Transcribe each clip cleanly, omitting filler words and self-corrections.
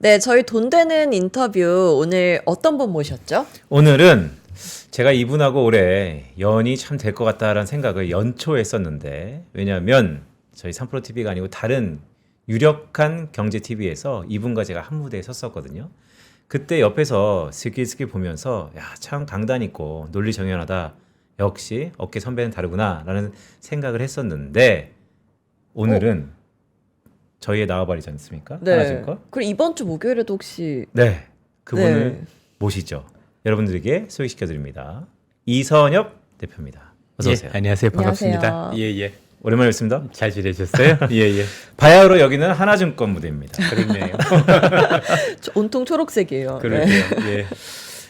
네, 저희 돈 되는 인터뷰 오늘 어떤 분 모셨죠? 오늘은 제가 이분하고 올해 연이 참 될 것 같다라는 생각을 연초했었는데, 왜냐하면 저희 3프로TV가 아니고 다른 유력한 경제TV에서 이분과 제가 한 무대에 섰었거든요. 그때 옆에서 스킬스킬 보면서 야, 참 강단 있고 논리 정연하다. 역시 업계 선배는 다르구나 라는 생각을 했었는데, 오늘은 저희에 나와버리지 않습니까? 하나둘까? 그리고 이번 주 목요일에도 혹시 네, 그분을 네. 모시죠. 여러분들에게 소개시켜드립니다. 이선엽 대표입니다. 어서 오세요. 안녕하세요. 반갑습니다. 안녕하세요. 예. 오랜만에 뵙습니다. 잘 지내셨어요? 예. 바야흐로 여기는 하나증권 무대입니다. 그렇네요. 온통 초록색이에요. 네. 그러게요. 예.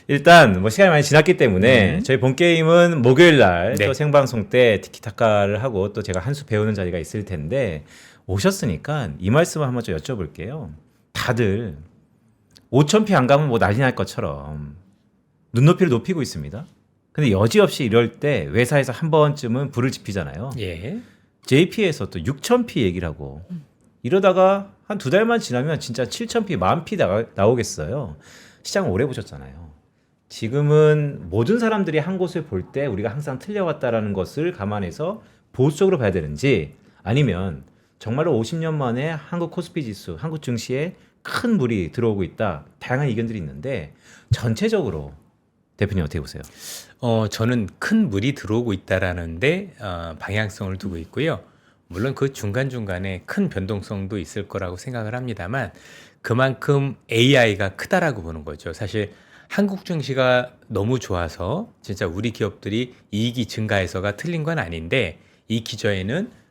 일단 뭐 시간이 많이 지났기 때문에 저희 본 게임은 목요일 날 또 네. 생방송 때 티키타카를 하고 또 제가 한 수 배우는 자리가 있을 텐데, 오셨으니까 이 말씀을 한번 좀 여쭤볼게요. 다들 5,000피 안 가면 뭐 난리 날 것처럼 눈높이를 높이고 있습니다. 근데 여지없이 이럴 때 회사에서 한 번쯤은 불을 지피잖아요. 예. JP에서 또 6,000피 얘기를 하고, 이러다가 한 두 달만 지나면 진짜 7,000피, 10,000피 나오겠어요. 시장을 오래 보셨잖아요. 지금은 모든 사람들이 한 곳을 볼 때 우리가 항상 틀려왔다라는 것을 감안해서 보수적으로 봐야 되는지, 아니면 정말로 50년 만에 한국 코스피 지수, 한국 증시에 큰 물이 들어오고 있다. 다양한 의견들이 있는데, 전체적으로 대표님 어떻게 보세요? 저는 큰 물이 들어오고 있다라는데 방향성을 두고 있고요. 물론 그 중간중간에 큰 변동성도 있을 거라고 생각을 합니다만, 그만큼 AI가 크다라고 보는 거죠. 사실 한국 증시가 너무 좋아서 진짜 우리 기업들이 이익이 증가해서가 틀린 건 아닌데, 이 기저에는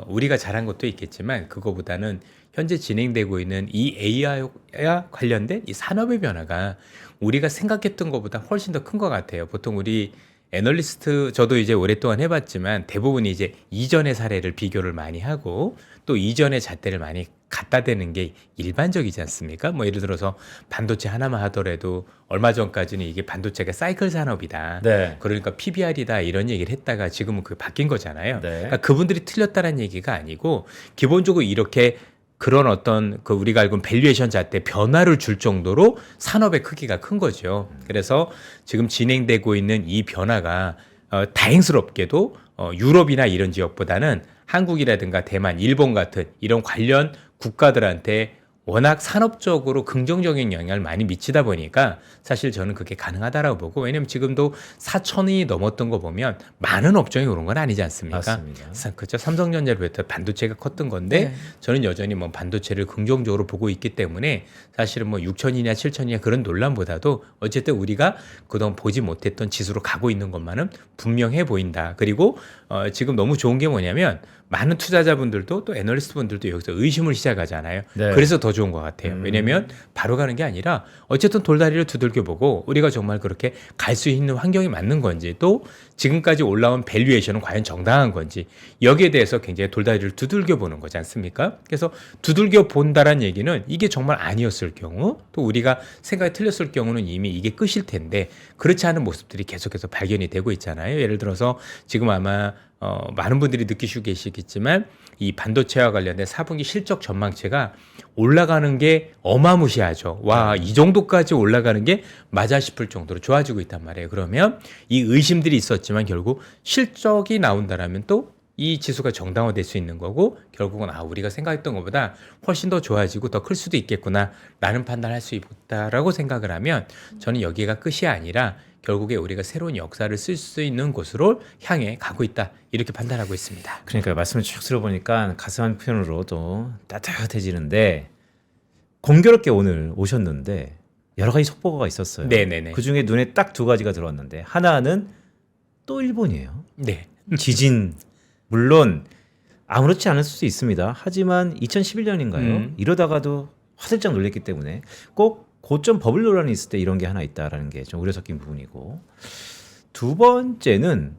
우리가 잘한 것도 있겠지만 그거보다는 현재 진행되고 있는 이 AI와 관련된 이 산업의 변화가 우리가 생각했던 것보다 훨씬 더 큰 것 같아요. 보통 우리 애널리스트, 저도 이제 오랫동안 해봤지만 대부분이 이제 이전의 사례를 비교를 많이 하고 또 이전의 잣대를 많이 갖다 대는 게 일반적이지 않습니까? 뭐 예를 들어서 반도체 하나만 하더라도 얼마 전까지는 이게 반도체가 사이클 산업이다. 네. 그러니까 PBR이다 이런 얘기를 했다가 지금은 그게 바뀐 거잖아요. 네. 그러니까 그분들이 틀렸다는 얘기가 아니고, 기본적으로 이렇게 그런 어떤 그 우리가 알고 있는 밸류에이션 잣대 변화를 줄 정도로 산업의 크기가 큰 거죠. 그래서 지금 진행되고 있는 이 변화가 다행스럽게도 유럽이나 이런 지역보다는 한국이라든가 대만, 일본 같은 이런 관련 국가들한테 워낙 산업적으로 긍정적인 영향을 많이 미치다 보니까 사실 저는 그게 가능하다라고 보고, 왜냐면 지금도 4천이 넘었던 거 보면 많은 업종이 오른 건 아니지 않습니까? 맞습니다. 그렇죠. 삼성전자를 비롯해 반도체가 컸던 건데 네. 저는 여전히 뭐 반도체를 긍정적으로 보고 있기 때문에 사실은 뭐 6천이냐 7천이냐 그런 논란보다도 어쨌든 우리가 그동안 보지 못했던 지수로 가고 있는 것만은 분명해 보인다. 그리고 지금 너무 좋은 게 뭐냐면 많은 투자자분들도 또 애널리스트 분들도 여기서 의심을 시작하잖아요. 네. 그래서 더 좋은 것 같아요. 왜냐하면 바로 가는 게 아니라 어쨌든 돌다리를 두들겨보고 우리가 정말 그렇게 갈 수 있는 환경이 맞는 건지, 또 지금까지 올라온 밸류에이션은 과연 정당한 건지, 여기에 대해서 굉장히 돌다리를 두들겨보는 거지 않습니까? 그래서 두들겨 본다란 얘기는 이게 정말 아니었을 경우, 또 우리가 생각이 틀렸을 경우는 이미 이게 끝일 텐데 그렇지 않은 모습들이 계속해서 발견이 되고 있잖아요. 예를 들어서 지금 아마 많은 분들이 느끼시고 계시겠지만 이 반도체와 관련된 4분기 실적 전망치가 올라가는 게 어마무시하죠. 와, 이 정도까지 올라가는 게 맞아 싶을 정도로 좋아지고 있단 말이에요. 그러면 이 의심들이 있었지만 결국 실적이 나온다라면 또 이 지수가 정당화될 수 있는 거고, 결국은 우리가 생각했던 것보다 훨씬 더 좋아지고 더 클 수도 있겠구나라는 판단을 할 수 있다라고 생각을 하면, 저는 여기가 끝이 아니라 결국에 우리가 새로운 역사를 쓸 수 있는 곳으로 향해 가고 있다, 이렇게 판단하고 있습니다. 그러니까 말씀을 쭉 들어보니까 가슴 한편으로도 따뜻해지는데, 공교롭게 오늘 오셨는데 여러 가지 속보가 있었어요. 네네네. 그중에 눈에 딱 두 가지가 들어왔는데, 하나는 또 일본이에요. 네. 지진. 물론 아무렇지 않을 수도 있습니다. 하지만 2011년인가요? 이러다가도 화들짝 놀랬기 때문에 꼭 고점 버블 논란이 있을 때 이런 게 하나 있다라는 게 좀 우려 섞인 부분이고, 두 번째는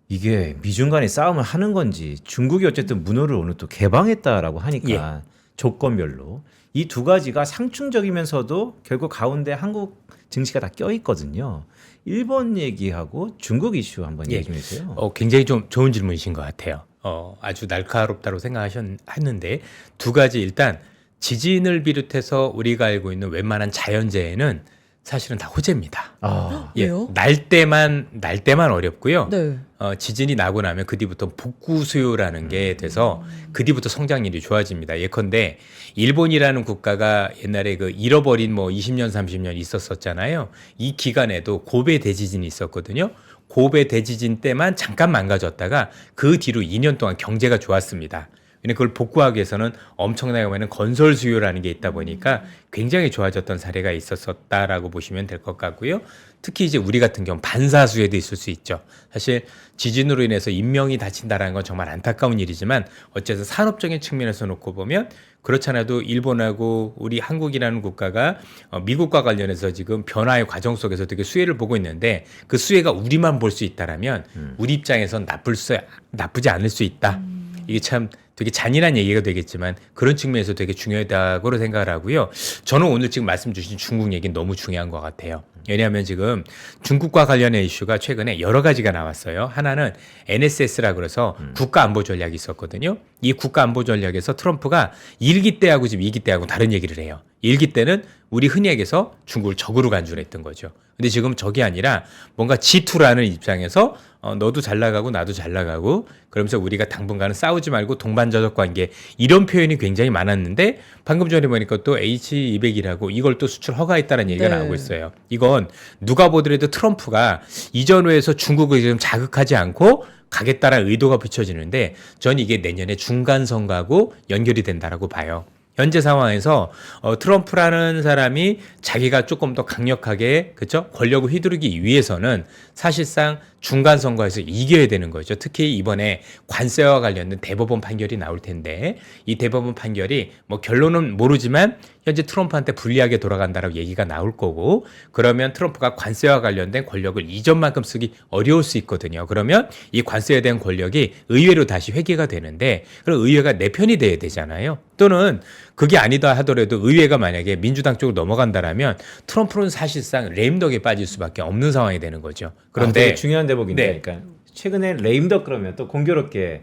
이게 미중 간의 싸움을 하는 건지, 중국이 어쨌든 문호를 오늘 또 개방했다라고 하니까 조건별로 이 두 가지가 상충적이면서도 결국 가운데 한국 증시가 다 껴있거든요. 일본 얘기하고 중국 이슈 한번 얘기 좀 해주세요. 굉장히 좀 좋은 질문이신 것 같아요. 아주 날카롭다고 생각하셨는데, 두 가지, 일단 지진을 비롯해서 우리가 알고 있는 웬만한 자연재해는 사실은 다 호재입니다. 아, 왜요? 날 때만 어렵고요. 네. 지진이 나고 나면 그 뒤부터 복구 수요라는 게 돼서 그 뒤부터 성장률이 좋아집니다. 예컨대 일본이라는 국가가 옛날에 그 잃어버린 뭐 20년 30년 있었잖아요. 이 기간에도 고베 대지진이 있었거든요. 고베 대지진 때만 잠깐 망가졌다가 그 뒤로 2년 동안 경제가 좋았습니다. 왜냐면 그걸 복구하기 위해서는 엄청나게 많은 건설 수요라는 게 있다 보니까 굉장히 좋아졌던 사례가 있었다라고 보시면 될 것 같고요. 특히 이제 우리 같은 경우 반사수요도 있을 수 있죠. 사실 지진으로 인해서 인명이 다친다라는 건 정말 안타까운 일이지만 어쨌든 산업적인 측면에서 놓고 보면 그렇지 않아도 일본하고 우리 한국이라는 국가가 미국과 관련해서 지금 변화의 과정 속에서 되게 수혜를 보고 있는데 그 수혜가 우리만 볼 수 있다라면 우리 입장에선 나쁘지 않을 수 있다. 이게 참 되게 잔인한 얘기가 되겠지만 그런 측면에서 되게 중요하다고 생각을 하고요. 저는 오늘 지금 말씀 주신 중국 얘기는 너무 중요한 것 같아요. 왜냐하면 지금 중국과 관련된 이슈가 최근에 여러 가지가 나왔어요. 하나는 NSS라고 그래서 국가안보 전략이 있었거든요. 이 국가안보 전략에서 트럼프가 1기 때하고 지금 2기 때하고 다른 얘기를 해요. 1기 때는 우리 흔히 얘기해서 중국을 적으로 간주했던 거죠. 근데 지금 적이 아니라 뭔가 G2라는 입장에서 너도 잘 나가고 나도 잘 나가고 그러면서 우리가 당분간은 싸우지 말고 동반자적 관계 이런 표현이 굉장히 많았는데 방금 전에 보니까 또 H200이라고 이걸 또 수출 허가했다는 얘기가 네. 나오고 있어요. 이건 누가 보더라도 트럼프가 이전 회에서 중국을 지금 자극하지 않고 가겠다라는 의도가 비춰지는데 전 이게 내년에 중간 선거하고 연결이 된다라고 봐요. 현재 상황에서 트럼프라는 사람이 자기가 조금 더 강력하게 그렇죠? 권력을 휘두르기 위해서는 사실상 중간 선거에서 이겨야 되는 거죠. 특히 이번에 관세와 관련된 대법원 판결이 나올 텐데 이 대법원 판결이 뭐 결론은 모르지만 현재 트럼프한테 불리하게 돌아간다라고 얘기가 나올 거고 그러면 트럼프가 관세와 관련된 권력을 이전만큼 쓰기 어려울 수 있거든요. 그러면 이 관세에 대한 권력이 의회로 다시 회귀가 되는데 그럼 의회가 내 편이 돼야 되잖아요. 또는 그게 아니다 하더라도 의회가 만약에 민주당 쪽으로 넘어간다라면 트럼프는 사실상 레임덕에 빠질 수밖에 없는 상황이 되는 거죠. 그런데 되게 중요한 대목인데, 네. 그러니까 최근에 레임덕 그러면 또 공교롭게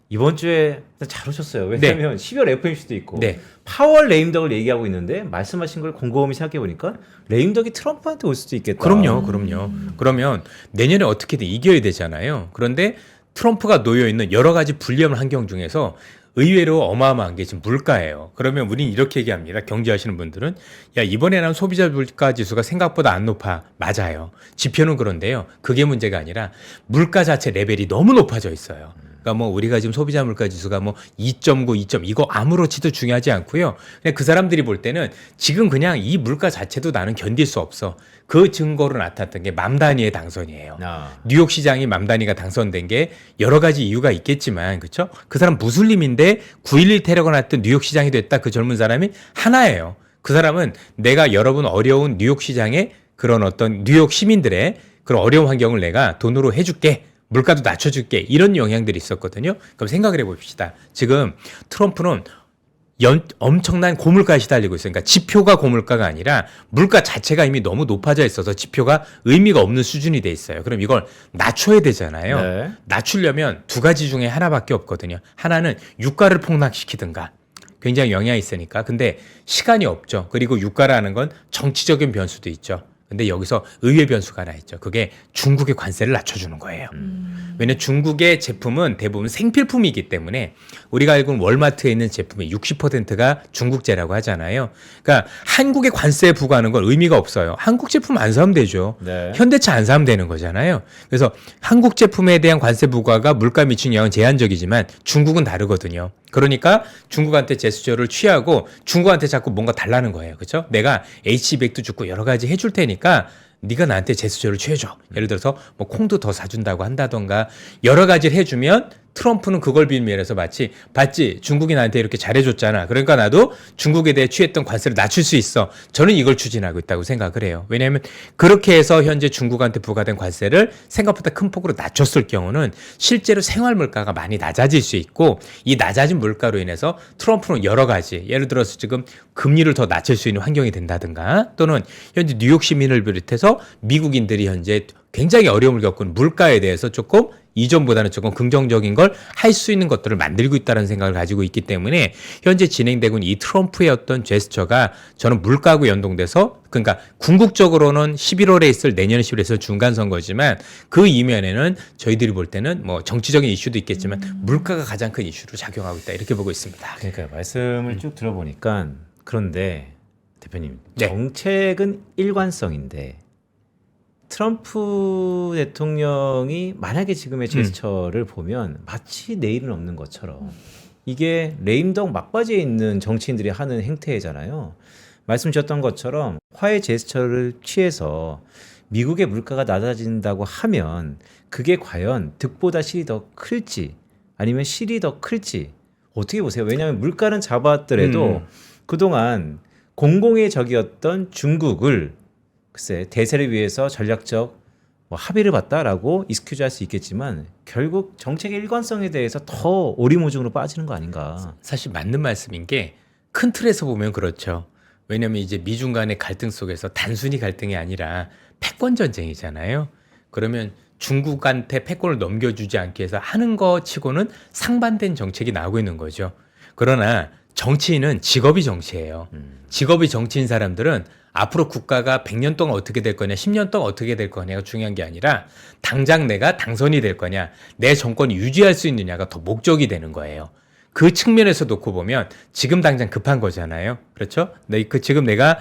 이번 주에 잘 오셨어요. 왜냐하면 12월 FMC도 있고 네. 파월 레임덕을 얘기하고 있는데 말씀하신 걸 곰곰이 생각해 보니까 레임덕이 트럼프한테 올 수도 있겠다. 그럼요. 그러면 내년에 어떻게든 이겨야 되잖아요. 그런데 트럼프가 놓여 있는 여러 가지 불리한 환경 중에서 의외로 어마어마한 게 지금 물가예요. 그러면 우리는 이렇게 얘기합니다. 경제하시는 분들은 야 이번에 나온 소비자 물가 지수가 생각보다 안 높아. 맞아요. 지표는 그런데요. 그게 문제가 아니라 물가 자체 레벨이 너무 높아져 있어요. 그러니까 뭐 우리가 지금 소비자 물가 지수가 뭐 2.9, 2.0 이거 아무렇지도 중요하지 않고요. 그냥 그 사람들이 볼 때는 지금 그냥 이 물가 자체도 나는 견딜 수 없어. 그 증거로 나타났던 게 맘다니의 당선이에요. 뉴욕 시장이 맘다니가 당선된 게 여러 가지 이유가 있겠지만 그렇죠? 그 사람 무슬림인데 9.11 테러가 났던 뉴욕 시장이 됐다. 그 젊은 사람이 하나예요. 그 사람은 내가 여러분 어려운 뉴욕 시장의 그런 어떤 뉴욕 시민들의 그런 어려운 환경을 내가 돈으로 해줄게. 물가도 낮춰줄게. 이런 영향들이 있었거든요. 그럼 생각을 해봅시다. 지금 트럼프는 엄청난 고물가에 시달리고 있어요. 그러니까 지표가 고물가가 아니라 물가 자체가 이미 너무 높아져 있어서 지표가 의미가 없는 수준이 돼 있어요. 그럼 이걸 낮춰야 되잖아요. 네. 낮추려면 두 가지 중에 하나밖에 없거든요. 하나는 유가를 폭락시키든가. 굉장히 영향이 있으니까. 근데 시간이 없죠. 그리고 유가라는 건 정치적인 변수도 있죠. 근데 여기서 의외 변수가 하나 있죠. 그게 중국의 관세를 낮춰주는 거예요. 왜냐하면 중국의 제품은 대부분 생필품이기 때문에 우리가 알고 있는 월마트에 있는 제품의 60%가 중국제라고 하잖아요. 그러니까 한국에 관세 부과하는 건 의미가 없어요. 한국 제품 안 사면 되죠. 네. 현대차 안 사면 되는 거잖아요. 그래서 한국 제품에 대한 관세 부과가 물가 미치는 영향은 제한적이지만 중국은 다르거든요. 그러니까 중국한테 제스처를 취하고 중국한테 자꾸 뭔가 달라는 거예요. 그렇죠? 내가 H200도 주고 여러 가지 해줄 테니까 네가 나한테 제스처를 취해줘. 예를 들어서 뭐 콩도 더 사준다고 한다던가 여러 가지를 해주면 트럼프는 그걸 빌미해서 마치 봤지 중국이 나한테 이렇게 잘해줬잖아. 그러니까 나도 중국에 대해 취했던 관세를 낮출 수 있어. 저는 이걸 추진하고 있다고 생각을 해요. 왜냐하면 그렇게 해서 현재 중국한테 부과된 관세를 생각보다 큰 폭으로 낮췄을 경우는 실제로 생활 물가가 많이 낮아질 수 있고 이 낮아진 물가로 인해서 트럼프는 여러 가지 예를 들어서 지금 금리를 더 낮출 수 있는 환경이 된다든가 또는 현재 뉴욕 시민을 비롯해서 미국인들이 현재 굉장히 어려움을 겪은 물가에 대해서 조금 이전보다는 조금 긍정적인 걸 할 수 있는 것들을 만들고 있다는 생각을 가지고 있기 때문에 현재 진행되고 있는 이 트럼프의 어떤 제스처가 저는 물가하고 연동돼서 그러니까 궁극적으로는 11월에 있을 내년 11월에 있을 중간 선거지만 그 이면에는 저희들이 볼 때는 뭐 정치적인 이슈도 있겠지만 물가가 가장 큰 이슈로 작용하고 있다 이렇게 보고 있습니다. 그러니까 말씀을 쭉 들어보니까 그런데 대표님 네. 정책은 일관성인데 트럼프 대통령이 만약에 지금의 제스처를 보면 마치 내일은 없는 것처럼 이게 레임덕 막바지에 있는 정치인들이 하는 행태잖아요. 말씀 주셨던 것처럼 화해 제스처를 취해서 미국의 물가가 낮아진다고 하면 그게 과연 득보다 실이 더 클지 아니면 실이 더 클지 어떻게 보세요? 왜냐하면 물가는 잡았더라도 그동안 공공의 적이었던 중국을 글쎄 대세를 위해서 전략적 뭐 합의를 봤다라고 익스큐즈할 수 있겠지만 결국 정책의 일관성에 대해서 더 오리무중으로 빠지는 거 아닌가. 사실 맞는 말씀인 게 큰 틀에서 보면 그렇죠. 왜냐하면 이제 미중 간의 갈등 속에서 단순히 갈등이 아니라 패권 전쟁이잖아요. 그러면 중국한테 패권을 넘겨주지 않기 위해서 하는 거 치고는 상반된 정책이 나오고 있는 거죠. 그러나 정치인은 직업이 정치예요. 직업이 정치인 사람들은 앞으로 국가가 100년 동안 어떻게 될 거냐, 10년 동안 어떻게 될 거냐가 중요한 게 아니라 당장 내가 당선이 될 거냐, 내 정권이 유지할 수 있느냐가 더 목적이 되는 거예요. 그 측면에서 놓고 보면 지금 당장 급한 거잖아요. 그렇죠? 지금 내가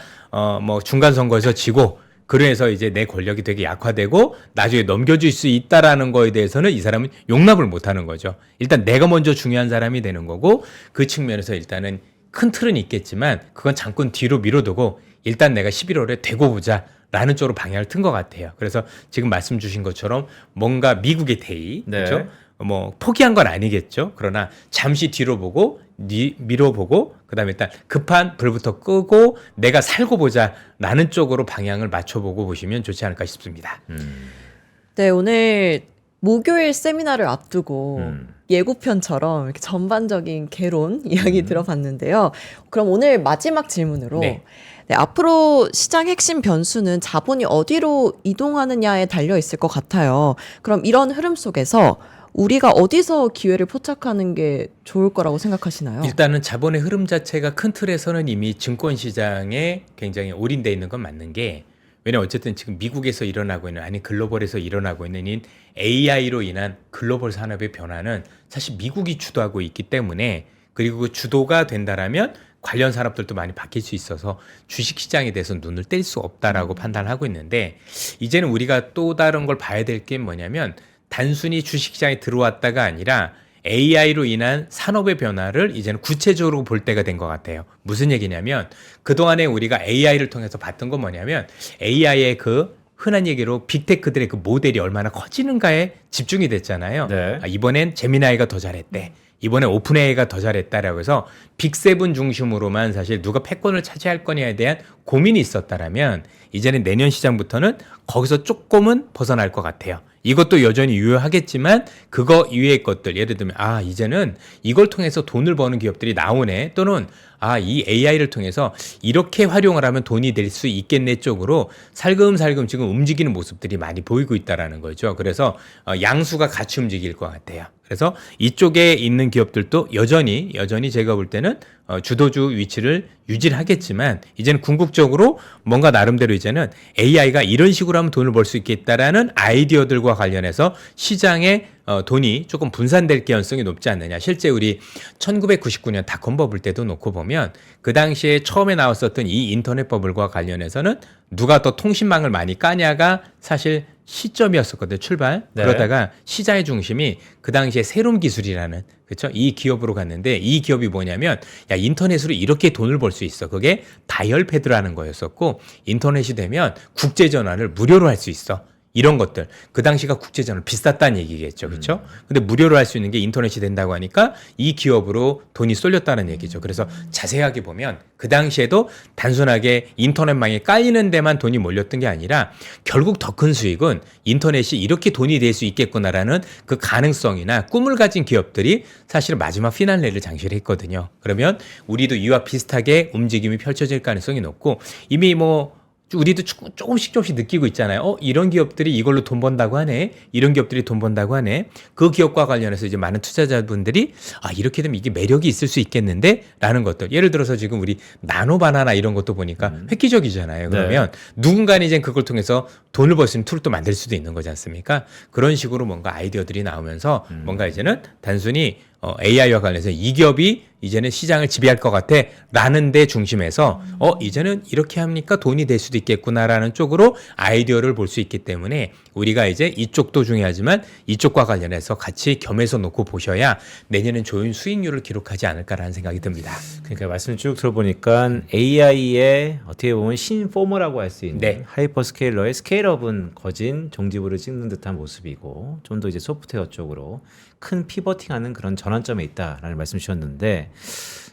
뭐 중간 선거에서 지고 그래서 이제 내 권력이 되게 약화되고 나중에 넘겨줄 수 있다라는 거에 대해서는 이 사람은 용납을 못 하는 거죠. 일단 내가 먼저 중요한 사람이 되는 거고 그 측면에서 일단은 큰 틀은 있겠지만 그건 잠깐 뒤로 미뤄두고 일단 내가 11월에 되고 보자 라는 쪽으로 방향을 튼 것 같아요. 그래서 지금 말씀 주신 것처럼 뭔가 미국의 대의, 네. 그렇죠? 뭐 포기한 건 아니겠죠. 그러나 잠시 뒤로 보고 밀어보고 그다음에 일단 급한 불부터 끄고 내가 살고 보자라는 쪽으로 방향을 맞춰보고 보시면 좋지 않을까 싶습니다. 네, 오늘 목요일 세미나를 앞두고 음. 예고편처럼 이렇게 전반적인 개론 이야기 들어봤는데요. 그럼 오늘 마지막 질문으로 네. 네, 앞으로 시장 핵심 변수는 자본이 어디로 이동하느냐에 달려 있을 것 같아요. 그럼 이런 흐름 속에서 우리가 어디서 기회를 포착하는 게 좋을 거라고 생각하시나요? 일단은 자본의 흐름 자체가 큰 틀에서는 이미 증권 시장에 굉장히 올인돼 있는 건 맞는 게 왜냐면 어쨌든 지금 미국에서 일어나고 있는 아니 글로벌에서 일어나고 있는 이 AI로 인한 글로벌 산업의 변화는 사실 미국이 주도하고 있기 때문에 그리고 그 주도가 된다라면 관련 산업들도 많이 바뀔 수 있어서 주식시장에 대해서 눈을 뗄 수 없다라고 판단하고 있는데 이제는 우리가 또 다른 걸 봐야 될 게 뭐냐면 단순히 주식시장에 들어왔다가 아니라 AI로 인한 산업의 변화를 이제는 구체적으로 볼 때가 된 것 같아요. 무슨 얘기냐면 그동안에 우리가 AI를 통해서 봤던 건 뭐냐면 AI의 그 흔한 얘기로 빅테크들의 그 모델이 얼마나 커지는가에 집중이 됐잖아요. 네. 이번엔 제미나이가 더 잘했대. 이번에 오픈 AI가 더 잘했다라고 해서 빅세븐 중심으로만 사실 누가 패권을 차지할 거냐에 대한 고민이 있었다라면 이제는 내년 시장부터는 거기서 조금은 벗어날 것 같아요. 이것도 여전히 유효하겠지만 그거 이외의 것들 예를 들면 이제는 이걸 통해서 돈을 버는 기업들이 나오네 또는 이 AI를 통해서 이렇게 활용을 하면 돈이 될 수 있겠네 쪽으로 살금살금 지금 움직이는 모습들이 많이 보이고 있다라는 거죠. 그래서 양수가 같이 움직일 것 같아요. 그래서 이쪽에 있는 기업들도 여전히 제가 볼 때는 주도주 위치를 유지를 하겠지만 이제는 궁극적으로 뭔가 나름대로 이제는 AI가 이런 식으로 하면 돈을 벌 수 있겠다라는 아이디어들과 관련해서 시장에 돈이 조금 분산될 가능성이 높지 않느냐. 실제 우리 1999년 닷컴 버블 때도 놓고 보면 그 당시에 처음에 나왔었던 이 인터넷 버블과 관련해서는 누가 더 통신망을 많이 까냐가 사실 시점이었었거든요. 출발. 네. 그러다가 시장의 중심이 그 당시에 새로운 기술이라는 그렇죠? 이 기업으로 갔는데 이 기업이 뭐냐면 인터넷으로 이렇게 돈을 벌 수 있어. 그게 다이얼패드라는 거였었고 인터넷이 되면 국제 전화를 무료로 할 수 있어. 이런 것들. 그 당시가 국제전화 비쌌다는 얘기겠죠. 그렇죠? 근데 무료로 할 수 있는 게 인터넷이 된다고 하니까 이 기업으로 돈이 쏠렸다는 얘기죠. 그래서 자세하게 보면 그 당시에도 단순하게 인터넷망에 깔리는 데만 돈이 몰렸던 게 아니라 결국 더 큰 수익은 인터넷이 이렇게 돈이 될 수 있겠구나라는 그 가능성이나 꿈을 가진 기업들이 사실 마지막 피날레를 장식을 했거든요. 그러면 우리도 이와 비슷하게 움직임이 펼쳐질 가능성이 높고 이미 우리도 조금씩 느끼고 있잖아요. 이런 기업들이 이걸로 돈 번다고 하네. 이런 기업들이 돈 번다고 하네. 그 기업과 관련해서 이제 많은 투자자분들이 이렇게 되면 이게 매력이 있을 수 있겠는데? 라는 것들. 예를 들어서 지금 우리 나노바나나 이런 것도 보니까 획기적이잖아요. 그러면 누군가는 이제 그걸 통해서 돈을 벌 수 있는 툴을 또 만들 수도 있는 거지 않습니까? 그런 식으로 뭔가 아이디어들이 나오면서 뭔가 이제는 단순히 AI와 관련해서 이 기업이 이제는 시장을 지배할 것 같아 라는 데 중심에서 이제는 이렇게 하니까 돈이 될 수도 있겠구나라는 쪽으로 아이디어를 볼 수 있기 때문에 우리가 이제 이쪽도 중요하지만 이쪽과 관련해서 같이 겸해서 놓고 보셔야 내년엔 좋은 수익률을 기록하지 않을까라는 생각이 듭니다. 그러니까 말씀 쭉 들어보니까 AI의 어떻게 보면 신포머라고 할 수 있는 네. 하이퍼스케일러의 스케일업은 거진 종지부를 찍는 듯한 모습이고 좀 더 이제 소프트웨어 쪽으로 큰 피버팅하는 그런 전환점에 있다라는 말씀 주셨는데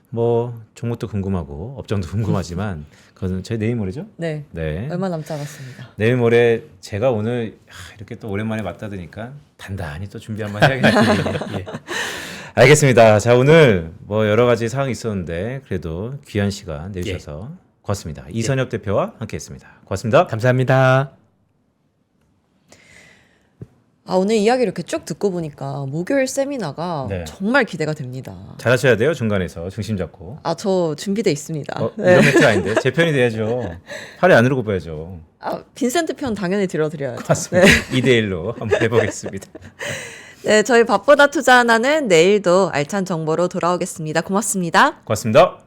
뭐 종목도 궁금하고 업종도 궁금하지만 그건 저희 내일 모레죠? 네. 네. 얼마 남지 않았습니다. 내일 모레 제가 오늘 이렇게 또 오랜만에 맞다드니까 단단히 또 준비 한번 해야겠네요. 예. 알겠습니다. 자 오늘 뭐 여러 가지 사항이 있었는데 그래도 귀한 시간 내주셔서 고맙습니다. 이선엽 대표와 함께했습니다. 고맙습니다. 감사합니다. 오늘 이야기 이렇게 쭉 듣고 보니까 목요일 세미나가 네. 정말 기대가 됩니다. 잘하셔야 돼요. 중간에서 중심 잡고. 저 준비돼 있습니다. 이런 멘트 아닌데 제 편이 돼야죠. 팔이 안 흐르고 봐야죠. 빈센트 편 당연히 들어드려야죠. 맞습니다. 2대1로 한번 해보겠습니다. 네, 저희 밥보다 투자 하나는 내일도 알찬 정보로 돌아오겠습니다. 고맙습니다. 고맙습니다.